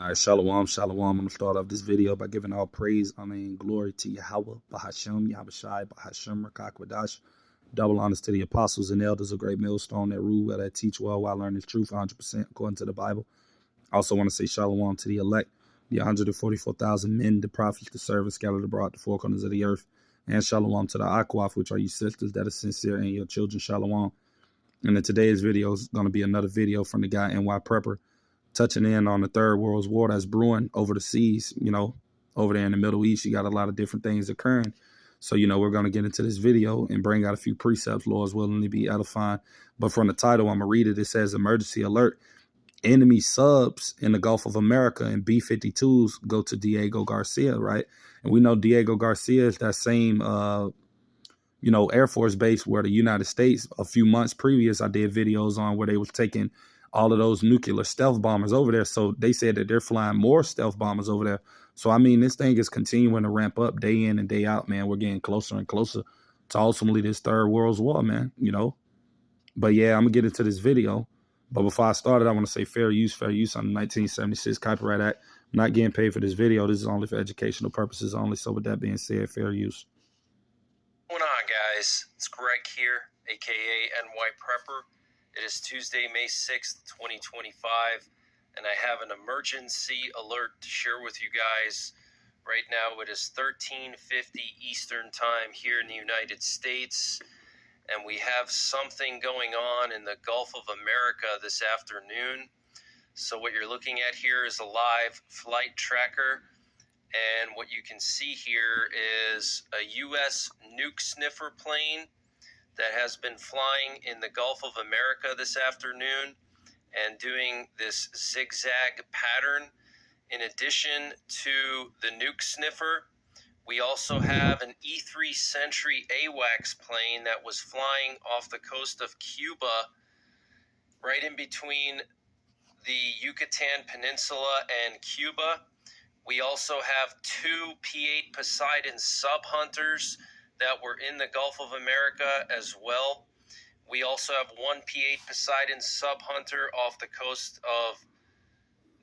All right, shalom, shalom. I'm going to start off this video by giving all praise, glory to Yahweh, Bahashem, Yahushai, Bahashem, Rakakwadash. Double honors to the apostles and elders, a great millstone that rule well, that teach well while learning the truth 100% according to the Bible. I also want to say shalom to the elect, the 144,000 men, the prophets, the servants scattered abroad the four corners of the earth. And shalom to the Akwaf, which are you sisters that are sincere and your children, shalom. And in today's video is going to be another video from the guy NY Prepper, touching in on the Third World War that's brewing over the seas, over there in the Middle East. You got a lot of different things occurring. So, we're going to get into this video and bring out a few precepts, Lord's willing to be edifying. But from the title, I'm going to read it. It says, emergency alert. Enemy subs in the Gulf of America and B-52s go to Diego Garcia, right? And we know Diego Garcia is that same, Air Force base where the United States, a few months previous, I did videos on where they was taking all of those nuclear stealth bombers over there. So they said that they're flying more stealth bombers over there. So, this thing is continuing to ramp up day in and day out, man. We're getting closer and closer to ultimately this Third World War, man, But, yeah, I'm going to get into this video. But before I started, I want to say fair use on the 1976 Copyright Act. I'm not getting paid for this video. This is only for educational purposes only. So with that being said, fair use. What's going on, guys? It's Greg here, a.k.a. NY Prepper. It is Tuesday, May 6th, 2025, and I have an emergency alert to share with you guys. Right now, it is 13:50 Eastern Time here in the United States, and we have something going on in the Gulf of America this afternoon. So what you're looking at here is a live flight tracker, and what you can see here is a U.S. nuke sniffer plane that has been flying in the Gulf of America this afternoon and doing this zigzag pattern. In addition to the nuke sniffer, we also have an E-3 Sentry AWACS plane that was flying off the coast of Cuba, right in between the Yucatan Peninsula and Cuba. We also have two P-8 Poseidon sub-hunters that were in the Gulf of America as well. We also have one P-8 Poseidon sub-hunter off the coast of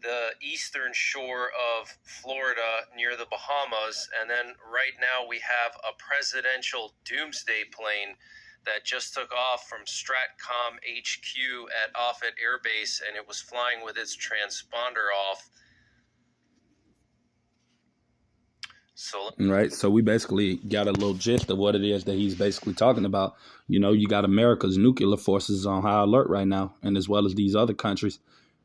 the eastern shore of Florida near the Bahamas. And then right now we have a presidential doomsday plane that just took off from Stratcom HQ at Offutt Air Base, and it was flying with its transponder off. So we basically got a little gist of what it is that he's basically talking about. You got America's nuclear forces on high alert right now, and as well as these other countries.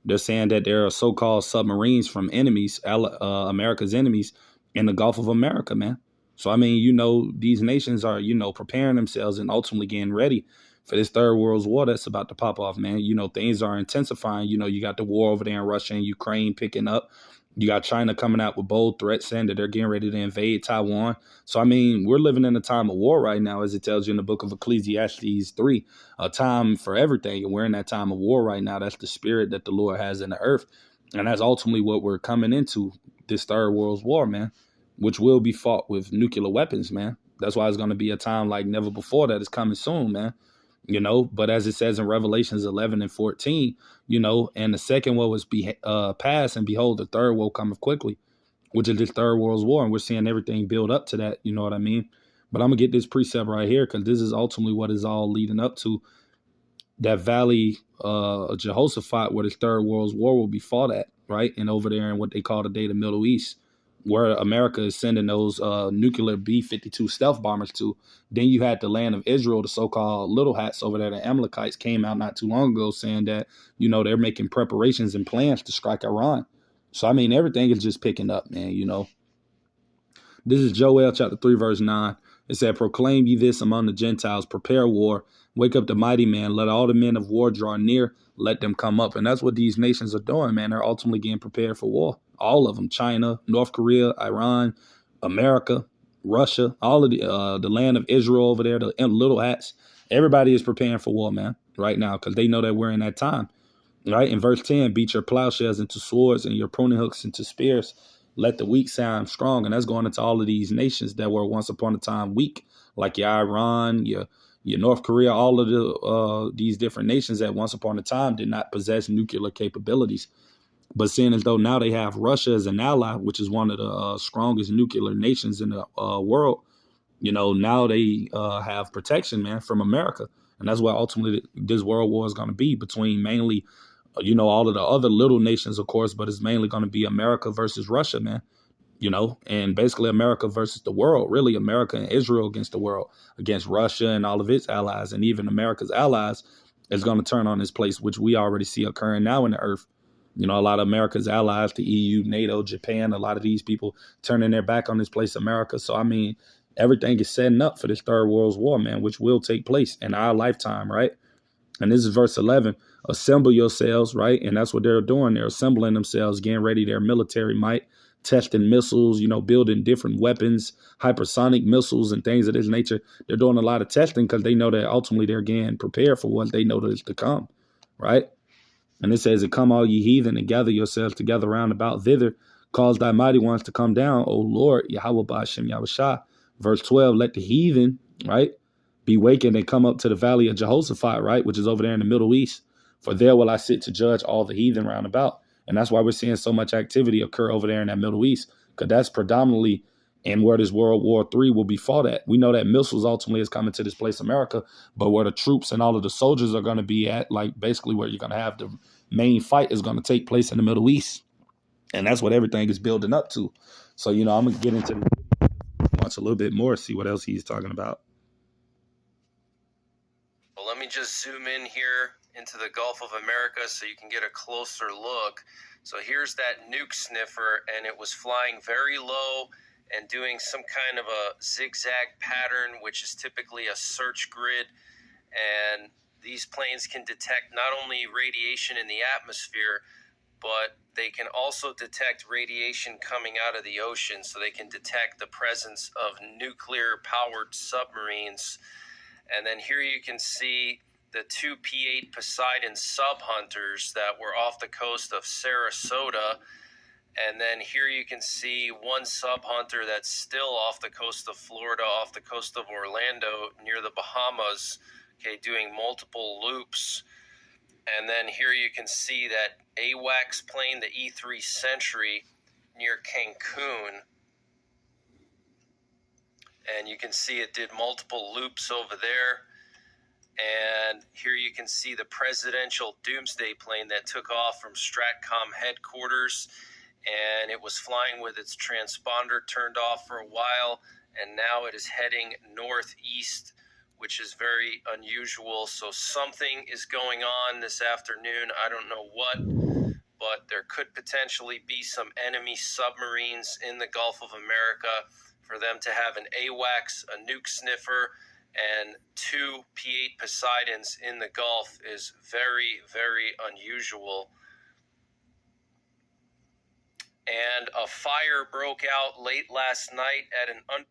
They're saying that there are so-called submarines from enemies, America's enemies, in the Gulf of America, man. So, these nations are, preparing themselves and ultimately getting ready for this Third World War that's about to pop off, man. Things are intensifying. You got the war over there in Russia and Ukraine picking up. You got China coming out with bold threats saying that they're getting ready to invade Taiwan. So, we're living in a time of war right now, as it tells you in the book of Ecclesiastes 3, a time for everything. And we're in that time of war right now. That's the spirit that the Lord has in the earth. And that's ultimately what we're coming into, this Third World War, man, which will be fought with nuclear weapons, man. That's why it's going to be a time like never before that is coming soon, man. But as it says in Revelations 11 and 14, and the second war was passed, and behold, the third will cometh quickly, which is this Third World War. And we're seeing everything build up to that. You know what I mean? But I'm going to get this precept right here because this is ultimately what is all leading up to that valley of Jehoshaphat, where this Third World War will be fought at, right? And over there in what they call today the Middle East, where America is sending those nuclear B-52 stealth bombers to. Then you had the land of Israel, the so-called little hats over there, the Amalekites, came out not too long ago saying that, they're making preparations and plans to strike Iran. So, everything is just picking up, man, This is Joel chapter 3, verse 9. It said, proclaim ye this among the Gentiles, prepare war, wake up the mighty man, let all the men of war draw near, let them come up. And that's what these nations are doing, man. They're ultimately getting prepared for war. All of them, China, North Korea, Iran, America, Russia, all of the land of Israel over there, the little hats. Everybody is preparing for war, man, right now, because they know that we're in that time. Right? In verse 10, beat your plowshares into swords and your pruning hooks into spears. Let the weak sound strong. And that's going into all of these nations that were once upon a time weak, like your Iran, your North Korea, all of these different nations that once upon a time did not possess nuclear capabilities. But seeing as though now they have Russia as an ally, which is one of the strongest nuclear nations in the world, now they have protection, man, from America. And that's what ultimately this world war is going to be between mainly, all of the other little nations, of course, but it's mainly going to be America versus Russia, man. And basically America versus the world, really America and Israel against the world, against Russia and all of its allies. And even America's allies is going to turn on this place, which we already see occurring now in the earth. A lot of America's allies, the EU, NATO, Japan, a lot of these people turning their back on this place, America. So, I mean, everything is setting up for this third world war, man, which will take place in our lifetime, right? And this is verse 11. Assemble yourselves, right? And that's what they're doing. They're assembling themselves, getting ready their military might, testing missiles, building different weapons, hypersonic missiles and things of this nature. They're doing a lot of testing because they know that ultimately they're getting prepared for what they know that is to come, right? And it says, come all ye heathen and gather yourselves together round about thither. Cause thy mighty ones to come down, O Lord, Yahweh Ba'ashem Yahushua. Verse 12, let the heathen, right, be wakened and come up to the valley of Jehoshaphat, right, which is over there in the Middle East. For there will I sit to judge all the heathen round about. And that's why we're seeing so much activity occur over there in that Middle East, because that's predominantly in where this World War III will be fought at. We know that missiles ultimately is coming to this place, America, but where the troops and all of the soldiers are going to be at, like basically where you're going to have the main fight is going to take place in the Middle East. And that's what everything is building up to. So, I'm going to get into watch a little bit more, see what else he's talking about. Well, let me just zoom in here into the Gulf of America so you can get a closer look. So here's that nuke sniffer, and it was flying very low and doing some kind of a zigzag pattern, which is typically a search grid. And these planes can detect not only radiation in the atmosphere, but they can also detect radiation coming out of the ocean. So they can detect the presence of nuclear-powered submarines. And then here you can see the two P-8 Poseidon sub-hunters that were off the coast of Sarasota. And then here you can see one sub-hunter that's still off the coast of Florida, off the coast of Orlando, near the Bahamas, okay, doing multiple loops. And then here you can see that AWACS plane, the E-3 Sentry, near Cancun. And you can see it did multiple loops over there. And here you can see the presidential doomsday plane that took off from Stratcom headquarters. And it was flying with its transponder turned off for a while. And now it is heading northeast, which is very unusual. So something is going on this afternoon. I don't know what, but there could potentially be some enemy submarines in the Gulf of America. For them to have an AWACS, a nuke sniffer, and two P-8 Poseidons in the Gulf is very, very unusual. And a fire broke out late last night at an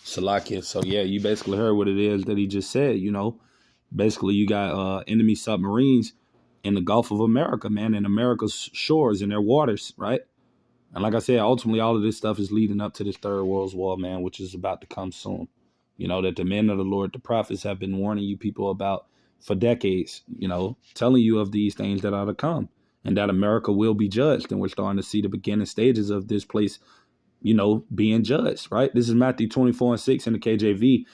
Salakia. So yeah, you basically heard what it is that he just said. Basically you got enemy submarines in the Gulf of America, man, in America's shores and their waters, right? And like I said, ultimately all of this stuff is leading up to this third world war, man, which is about to come soon. That the men of the Lord, the prophets, have been warning you people about for decades, telling you of these things that are to come, and that America will be judged. And we're starting to see the beginning stages of this place, being judged, right? This is Matthew 24:6 in the KJV.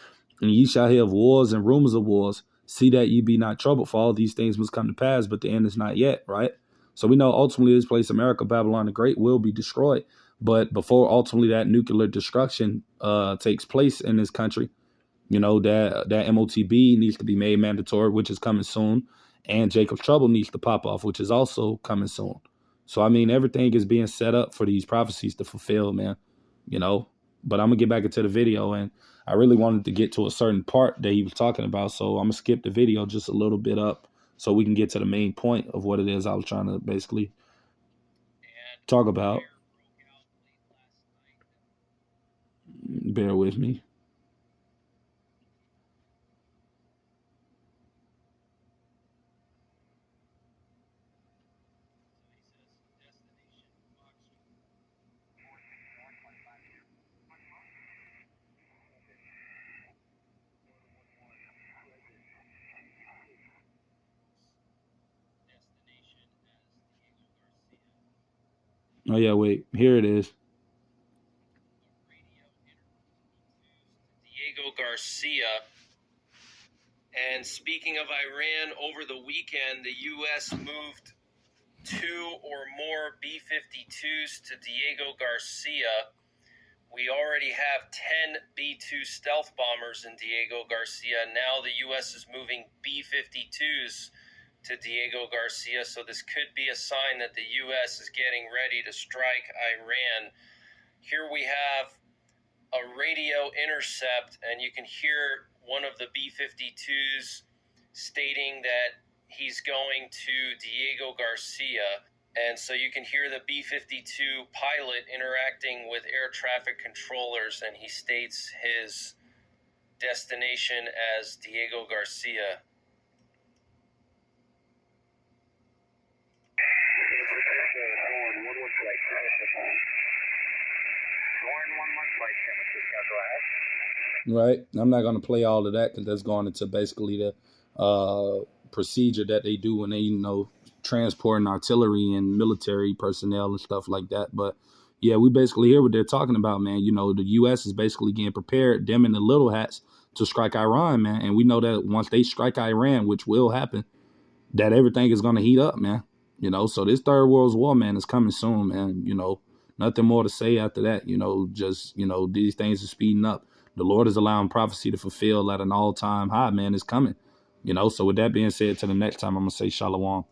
And ye shall hear of wars and rumors of wars. See that ye be not troubled, for all these things must come to pass, but the end is not yet, right? So we know ultimately this place, America, Babylon the Great, will be destroyed. But before ultimately that nuclear destruction takes place in this country, that MOTB needs to be made mandatory, which is coming soon. And Jacob's Trouble needs to pop off, which is also coming soon. So, I mean, everything is being set up for these prophecies to fulfill, man, But I'm going to get back into the video, and I really wanted to get to a certain part that he was talking about. So I'm going to skip the video just a little bit up so we can get to the main point of what it is I was trying to basically talk about. Bear with me. Oh yeah, wait. Here it is. Diego Garcia. And speaking of Iran, over the weekend, the U.S. moved 2 or more B-52s to Diego Garcia. We already have 10 B-2 stealth bombers in Diego Garcia. Now the U.S. is moving B-52s to Diego Garcia, so this could be a sign that the U.S. is getting ready to strike Iran. Here we have a radio intercept, and you can hear one of the B-52s stating that he's going to Diego Garcia. And so you can hear the B-52 pilot interacting with air traffic controllers, and he states his destination as Diego Garcia. Right. I'm not going to play all of that because that's going into basically the procedure that they do when they, transporting artillery and military personnel and stuff like that. But yeah, we basically hear what they're talking about, man. The U.S. is basically getting prepared, them and the little hats, to strike Iran, man. And we know that once they strike Iran, which will happen, that everything is going to heat up, man. So this third world war, man, is coming soon, man. Nothing more to say after that. These things are speeding up. The Lord is allowing prophecy to fulfill at an all-time high, man. It's coming. So with that being said, till the next time, I'm going to say shalom.